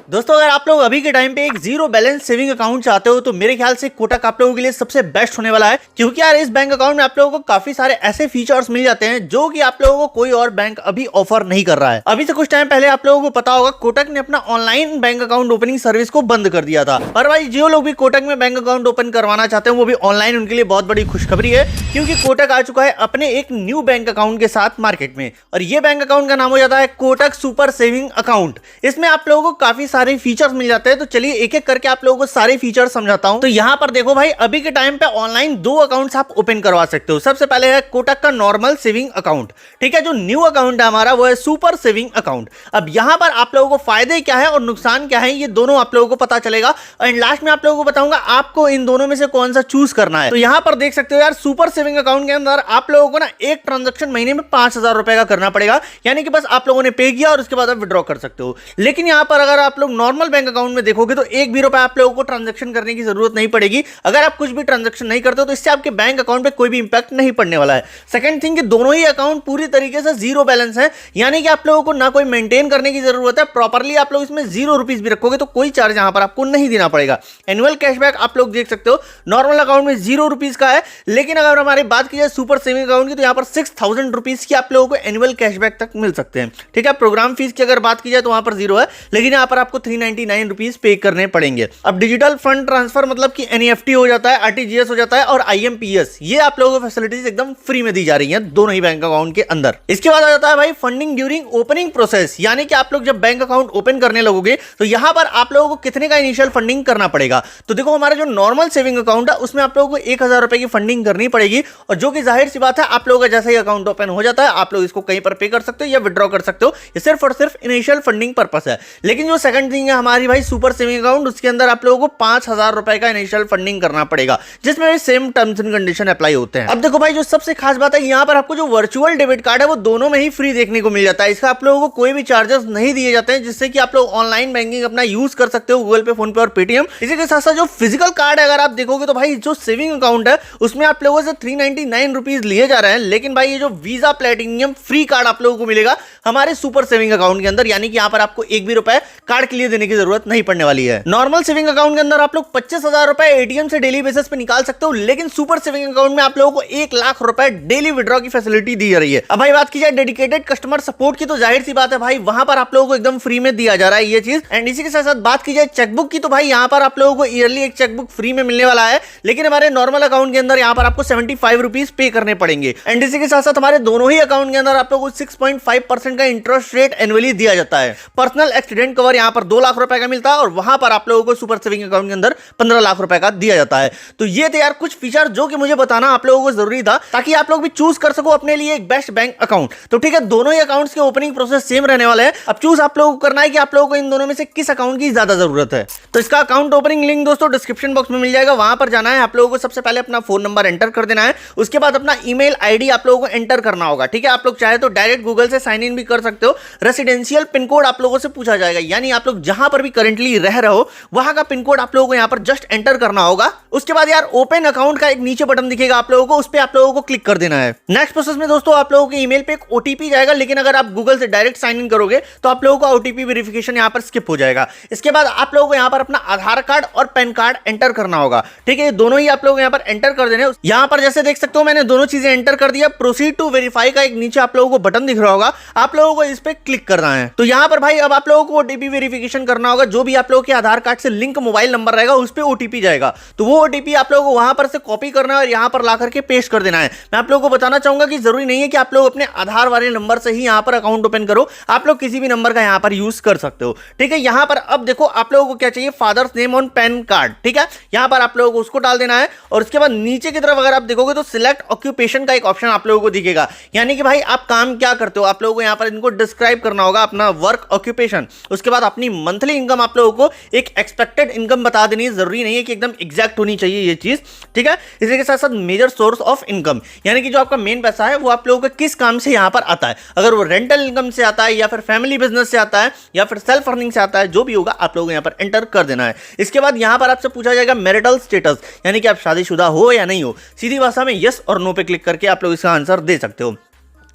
दोस्तों अगर आप लोग अभी के टाइम पे एक जीरो बैलेंस सेविंग अकाउंट चाहते हो तो मेरे ख्याल से कोटक आप लोगों के लिए सबसे बेस्ट होने वाला है, क्योंकि यार इस बैंक अकाउंट में आप लोगों को काफी सारे ऐसे फीचर्स मिल जाते हैं जो कि आप लोगों को कोई और बैंक अभी ऑफर नहीं कर रहा है। अभी से कुछ टाइम पहले आप लोगों को पता होगा कोटक ने अपना online bank account opening service को बंद कर दिया था। पर भाई जो लोग भी कोटक में बैंक अकाउंट ओपन करवाना चाहते हैं वो भी ऑनलाइन, उनके लिए बहुत बड़ी खुशखबरी है, क्योंकि कोटक आ चुका है अपने एक न्यू बैंक अकाउंट के साथ मार्केट में। और ये बैंक अकाउंट का नाम हो जाता है कोटक सुपर सेविंग अकाउंट। इसमें आप लोगों को काफी सारे फीचर्स मिल जाते हैं, तो चलिए एक एक करके आप लोगों को सारे फीचर्स समझाता हूं। तो यहां पर देखो भाई, अभी के टाइम पे ऑनलाइन दो अकाउंट्स आप ओपन करवा सकते हो। सबसे पहले है कोटक का नॉर्मल सेविंग अकाउंट, ठीक है। जो न्यू अकाउंट है हमारा वो है सुपर सेविंग अकाउंट। अब यहां पर आप लोगों को फायदे क्या है और नुकसान क्या है ये दोनों आप लोगों को पता चलेगा, और लास्ट में आप लोगों को बताऊंगा आपको इन दोनों में से कौन सा चूज करना है। तो यहां पर देख सकते हो यार, सुपर सेविंग अकाउंट के अंदर आप लोगों को ना एक ट्रांजेक्शन महीने में 5,000 रुपए का करना पड़ेगा, यानी कि बस आप लोगों ने पे किया और उसके बाद आप विड्रॉ कर सकते हो। लेकिन यहां पर अगर आप लोग नॉर्मल बैंक अकाउंट में देखोगे तो एक भी रुपए आप लोगों को ट्रांजैक्शन करने की जरूरत नहीं पड़ेगी। अगर आप कुछ भी ट्रांजैक्शन नहीं करते हो तो इससे आपके बैंक अकाउंट पे कोई भी इंपैक्ट नहीं पड़ने वाला है। सेकंड थिंग कि दोनों ही अकाउंट पूरी तरीके से जीरो बैलेंस है, यानी कि आप लोगों को ना कोई मेंटेन करने की जरूरत है। प्रॉपर्ली आप लोग इसमें ₹0 भी रखोगे तो कोई चार्ज यहां पर आपको नहीं देना पड़ेगा। एनुअल कैशबैक आप लोग देख सकते हो नॉर्मल अकाउंट में ₹0 का है, लेकिन अगर हमारी बात की जाए सुपर सेविंग अकाउंट की तो यहां पर ₹6,000 की आप लोगों को एनुअल कैशबैक तक मिल सकते हैं, ठीक है। प्रोग्राम फीस की अगर बात की जाए तो वहां पर 0 है, लेकिन यहां पर आपको ₹399 पे करने पड़ेंगे। अब डिजिटल फंड ट्रांसफर मतलब कि एनईएफटी हो जाता है, आरटीजीएस हो जाता है और आईएमपीएस, ये आप लोगों को फैसिलिटीज एकदम फ्री में दी जा रही हैं दोनों ही बैंक अकाउंट के अंदर। इसके बाद आ जाता है भाई फंडिंग ड्यूरिंग ओपनिंग प्रोसेस, यानी कि आप लोग जब बैंक अकाउंट ओपन करने लगोगे तो यहां पर आप लोगों को कितने का इनिशियल फंडिंग करना पड़ेगा। तो देखो हमारा जो नॉर्मल सेविंग अकाउंट है उसमें आप लोगों को 1,000 रुपए की फंडिंग करनी पड़ेगी, और जो कि जाहिर सी बात है आप लोगों का जैसे ही अकाउंट ओपन हो जाता है आप लोग इसको कहीं पर पे कर सकते हो या विड्रॉ कर सकते हो। ये सिर्फ और सिर्फ इनिशियल फंडिंग पर्पस है। लेकिन जो सेकंड थिंग है हमारी भाई सुपर सेविंग अकाउंट, उसके अंदर आप लोगों को 5,000 रुपए का इनिशियल फंडिंग करना पड़ेगा, जिसमें same terms and condition apply होते हैं। अब देखो भाई, जो सबसे खास बात है यहाँ पर आपको जो वर्चुअल डेबिट कार्ड है वो दोनों में ही फ्री देखने को मिल जाता है। इसका आप लोगों को कोई भी चार्जेस नहीं दिए जाते हैं, जिससे कि आप लोग ऑनलाइन बैंकिंग अपना यूज कर सकते हो गूगल पे, फोन पे और पेटीएम। इसी के साथ साथ जो फिजिकल कार्ड है अगर आप देखोगे तो भाई जो सेविंग अकाउंट है उसमें आप लोगों से ₹399 लिए जा रहे हैं, लेकिन भाई ये जो वीजा प्लेटिनियम फ्री कार्ड आप लोगों को मिलेगा हमारे सुपर सेविंग अकाउंट के अंदर, यानी कि यहाँ पर आपको एक भी रुपए कार्ड के लिए देने की जरूरत नहीं पड़ने वाली है। नॉर्मल सेविंग अकाउंट के अंदर आप लोग 25,000 रुपए एटीएम से डेली बेसिस पे निकाल सकते हो, लेकिन सुपर सेविंग अकाउंट में आप लोगों को 1,00,000 रुपए डेली विड्रॉ की फैसिलिटी दी जा रही है। अब भाई बात की जाए डेडिकेटेड कस्टमर सपोर्ट की तो जाहिर सी बात है भाई वहां पर आप लोगों को एकदम फ्री में दिया जा रहा है ये चीज। एंड इसी के साथ साथ बात की जाए चेकबुक की तो भाई यहाँ पर आप लोगों को ईयरली एक चेकबुक फ्री में मिलने वाला है, लेकिन हमारे नॉर्मल अकाउंट के अंदर यहाँ पर आपको ₹75 पे करने पड़ेंगे। एंड इसी के साथ साथ हमारे दोनों ही अकाउंट के अंदर आप लोगों को 6.5% का इंटरेस्ट रेट एनुअली दिया जाता है। पर्सनल एक्सीडेंट कवर यहाँ पर ₹2,00,000 का मिलता है, और वहां पर आप लोगों को सुपर सेविंग अकाउंट के अंदर ₹15,00,000 का दिया जाता है। तो ये थे यार कुछ फीचर जो कि मुझे बताना आप लोगों को जरूरी था, ताकि आप लोग भी चूज कर सको अपने लिए एक बेस्ट बैंक अकाउंट। तो ठीक है, दोनों ही अकाउंट्स के ओपनिंग प्रोसेस सेम रहने वाले हैं। अब चूज आप लोगों को करना है कि आप लोगों को इन दोनों में से किस अकाउंट की ज्यादा जरूरत है। तो इसका अकाउंट ओपनिंग लिंक दोस्तों डिस्क्रिप्शन बॉक्स में मिल जाएगा, वहां पर जाना है। आप लोगों को सबसे पहले अपना फोन नंबर एंटर कर देना है, उसके बाद अपना ईमेल आईडी आप लोगों को एंटर करना होगा, ठीक है। आप लोग चाहे तो डायरेक्ट गूगल से साइन इन भी कर सकते हो। रेसिडेंशियल पिन कोड आप लोगों से पूछा जाएगा, यानी आप लोग जहां पर भी करंटली रह रहे हो वहां का पिन कोड आप लोगों को यहां पर जस्ट एंटर करना होगा। उसके बाद यार ओपन अकाउंट का एक नीचे बटन दिखेगा आप लोगों को, उस पर आप लोगों को क्लिक कर देना है। नेक्स्ट प्रोसेस में दोस्तों आप लोगों के ईमेल पे एक ओटीपी जाएगा, लेकिन अगर आप गूगल से डायरेक्ट साइन इन करोगे तो आप लोगों का ओटीपी वेरिफिकेशन यहां पर स्किप हो जाएगा। इसके बाद आप लोगों को यहां पर अपना आधार कार्ड और पैन कार्ड एंटर करना होगा, ठीक है। दोनों ही आप लोग यहां पर एंटर कर देने। यहां पर जैसे देख सकते हो मैंने दोनों चीजें एंटर कर दिया। प्रोसीड टू वेरीफाई का एक नीचे आप लोगों को बटन दिख रहा होगा, आप लोगों को इस पे क्लिक करना है। तो यहां पर भाई अब आप लोगों को ओटीपी वेरिफिकेशन करना होगा। जो भी आप लोगों के आधार कार्ड से लिंक मोबाइल नंबर रहेगा उस पे ओटीपी जाएगा, तो वो ओटीपी आप लोगों को वहां पर से कॉपी करना है और यहां पर ला करके पेस्ट कर देना है। मैं आप लोगों को बताना चाहूंगा कि जरूरी नहीं है कि आप लोग अपने आधार वाले नंबर से ही यहां पर अकाउंट ओपन करो, आप लोग किसी भी नंबर का यहां पर यूज कर सकते हो, ठीक है। यहां पर अब देखो आप लोगों को क्या चाहिए, father's name on pan card, ठीक है। यहां पर आप लोगों को उसको डाल देना है, और उसके बाद नीचे की तरफ अगर आप देखोगे तो सिलेक्ट ऑक्यूपेशन का एक ऑप्शन आप लोगों को दिखेगा, यानी कि भाई आप काम क्या करते हो, आप लोगों को यहां पर इनको डिस्क्राइब करना होगा अपना वर्क ऑक्यूपेशन। उसके बाद अपनी मंथली इनकम आप लोगों को एक एक्सपेक्टेड इनकम बता देनी है, जरूरी नहीं है कि एकदम एग्जैक्ट होनी चाहिए ये चीज, ठीक है। इसी के साथ साथ मेजर सोर्स ऑफ इनकम, यानी कि जो आपका मेन पैसा है वो आप लोगों को किस काम से यहां पर आता है, अगर वो रेंटल इनकम से आता है या फिर फैमिली बिजनेस से आता है या फिर सेल्फ अर्निंग से आता है, जो भी होगा आप लोगों को यहां पर एंटर कर देना है। इसके बाद यहां पर आपसे पूछा जाएगा मैरिटल स्टेटस, यानी कि आप शादीशुदा हो या नहीं हो। सीधी भाषा में यस और नो पे क्लिक करके आप लोग इसका आंसर दे सकते हो।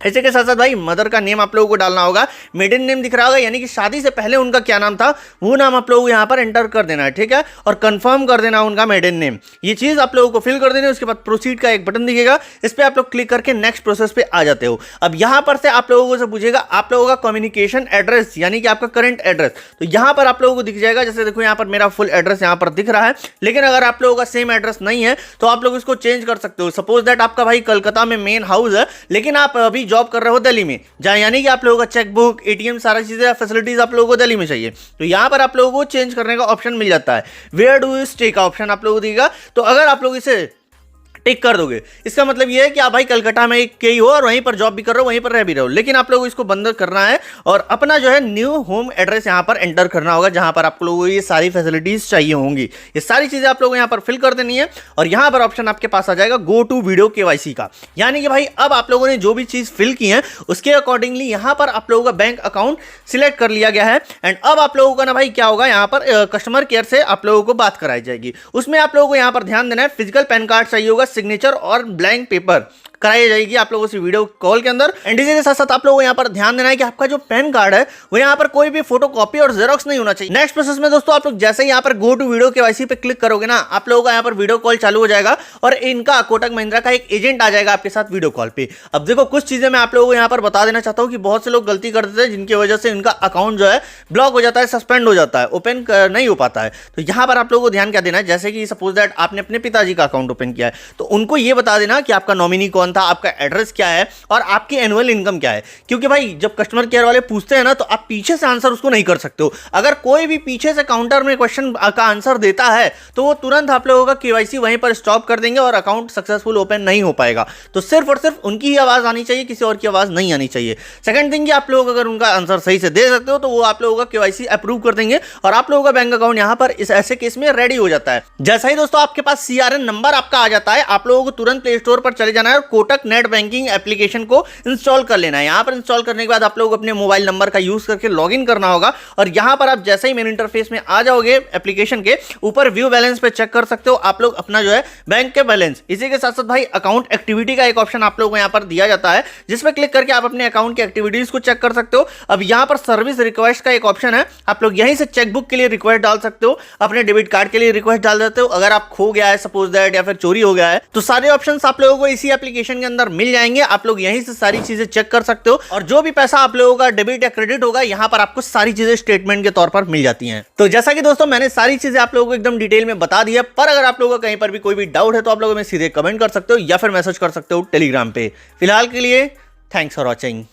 ऐसे के साथ साथ भाई मदर का नेम आप लोगों को डालना होगा, मेडन नेम दिख रहा होगा यानी कि शादी से पहले उनका क्या नाम था वो नाम आप लोगों को यहाँ पर एंटर कर देना है, ठीक है, और कंफर्म कर देना उनका मेडन नेम। ये चीज आप लोगों को फिल कर देनी है। उसके बाद प्रोसीड का एक बटन दिखेगा, इस पर आप लोग क्लिक करके नेक्स्ट प्रोसेस पे आ जाते हो। अब यहाँ पर से आप लोगों से पूछेगा आप लोगों का कम्युनिकेशन एड्रेस यानी कि आपका करंट एड्रेस, तो यहाँ पर आप लोगों को दिख जाएगा। जैसे देखो यहाँ पर मेरा फुल एड्रेस यहाँ पर दिख रहा है, लेकिन अगर आप लोगों का सेम एड्रेस नहीं है तो आप लोग इसको चेंज कर सकते हो। सपोज दैट आपका भाई कलकत्ता में मेन हाउस है, लेकिन आप अभी जॉब कर रहे हो दिल्ली में, जहां यानी कि आप लोगों का चेकबुक, एटीएम, सारी चीजें फैसिलिटीज आप लोगों को दिल्ली में चाहिए, तो यहां पर आप लोगों को चेंज करने का ऑप्शन मिल जाता है। वेयर डू यू स्टे का ऑप्शन आप लोगों को दिखेगा। तो अगर आप लोग इसे टिक कर दोगे, इसका मतलब ये है कि आप भाई कलकत्ता में के ही हो और वहीं पर जॉब भी कर रहे हो, वहीं पर रह भी रहे हो, लेकिन आप लोगों को इसको बंद करना है और अपना जो है न्यू होम एड्रेस यहां पर एंटर करना होगा, जहां पर आप लोगों को ये सारी फैसिलिटीज चाहिए होंगी। ये सारी चीजें आप लोगों को यहां पर फिल कर देनी है और यहां पर ऑप्शन आपके पास आ जाएगा गो टू वीडियो केवाईसी का, यानी कि भाई अब आप लोगों ने जो भी चीज फिल की है उसके अकॉर्डिंगली यहां पर आप लोगों का बैंक अकाउंट सिलेक्ट कर लिया गया है। एंड अब आप लोगों का ना भाई क्या होगा, यहां पर कस्टमर केयर से आप लोगों को बात कराई जाएगी। उसमें आप लोगों को यहां पर ध्यान देना है, फिजिकल पैन कार्ड चाहिए होगा, सिग्नेचर और ब्लैंक पेपर कराई जाएगी आप लोगों से वीडियो कॉल के अंदर। एंड इसी के साथ साथ आप लोगों को यहाँ पर ध्यान देना है कि आपका जो पैन कार्ड है वो यहाँ पर कोई भी फोटो कॉपी और जेरोक्स नहीं होना चाहिए। नेक्स्ट प्रोसेस में दोस्तों आप लोग जैसे ही यहाँ पर गो टू वीडियो केवाईसी पे क्लिक करोगे ना, आप लोगों का यहाँ पर वीडियो कॉल चालू हो जाएगा और इनका कोटक महिंद्रा का एक एजेंट आ जाएगा आपके साथ वीडियो कॉल पे। अब देखो कुछ चीजें मैं आप लोगों को यहाँ पर बता देना चाहता हूँ कि बहुत से लोग गलती कर देते हैं, जिनकी वजह से इनका अकाउंट जो है ब्लॉक हो जाता है, सस्पेंड हो जाता है, ओपन नहीं हो पाता है। तो यहाँ पर आप लोगों को ध्यान क्या देना है, जैसे कि सपोज दैट आपने अपने पिताजी का अकाउंट ओपन किया है, तो उनको ये बता देना कि आपका नॉमिनी कौन था, आपका एड्रेस क्या है और आपकी एनुअल इनकम क्या है। क्योंकि भाई जब कस्टमर केयर वाले पूछते हैं ना, तो आप पीछे से आंसर उसको नहीं कर सकते हो। अगर कोई भी पीछे से काउंटर में क्वेश्चन का आंसर देता है तो वो तुरंत आप लोगों का केवाईसी वहीं पर स्टॉप कर देंगे और अकाउंट सक्सेसफुल ओपन नहीं हो पाएगा। तो सिर्फ और सिर्फ उनकी ही आवाज आनी चाहिए, किसी और की आवाज नहीं आनी चाहिए। सेकंड थिंग कि आप लोग अगर उनका आंसर सही से दे सकते हो तो वो आप लोगों का केवाईसी अप्रूव कर देंगे और आप लोगों का बैंक अकाउंट यहां पर इस ऐसे केस में रेडी हो जाता है। जैसा ही दोस्तों आपके पास सीआरएन नंबर आपका आ जाता है, आप लोगों को तुरंत प्ले स्टोर पर चले जाना है और कोटक नेट बैंकिंग एप्लीकेशन को इंस्टॉल कर लेना है। यहां पर इंस्टॉल करने के बाद आप लोग अपने मोबाइल नंबर का यूज करके लॉगिन करना होगा और यहां पर आप जैसे ही मेन इंटरफेस में आ जाओगे एप्लीकेशन के ऊपर व्यू बैलेंस पे चेक कर सकते हो आप लोग अपना जो है बैंक के बैलेंस। इसी के साथ साथ भाई अकाउंट एक्टिविटी का एक ऑप्शन आप लोगों को यहां पर दिया जाता है, जिसमें क्लिक करके आप अपने अकाउंट की एक्टिविटीज को चेक कर सकते हो। अब यहां पर सर्विस रिक्वेस्ट का एक ऑप्शन है, आप लोग यहीं से चेकबुक के लिए रिक्वेस्ट डाल सकते हो, अपने डेबिट कार्ड के लिए रिक्वेस्ट डाल देते हो। अगर आप खो गया है सपोज दैट या फिर चोरी हो गया है तो सारे ऑप्शंस आप लोगों को इसी एप्लीकेशन के अंदर मिल जाएंगे। आप लोग यहीं से सारी चीजें चेक कर सकते हो और जो भी पैसा आप लोगों का डेबिट या क्रेडिट होगा यहां पर आपको सारी चीजें स्टेटमेंट के तौर पर मिल जाती हैं। तो जैसा कि दोस्तों मैंने सारी चीजें आप लोगों को एकदम डिटेल में बता दी है, पर अगर आप लोगों को कहीं पर भी कोई भी डाउट है तो आप लोगों में सीधे कमेंट कर सकते हो या फिर मैसेज कर सकते हो टेलीग्राम पे। फिलहाल के लिए थैंक्स फॉर वॉचिंग।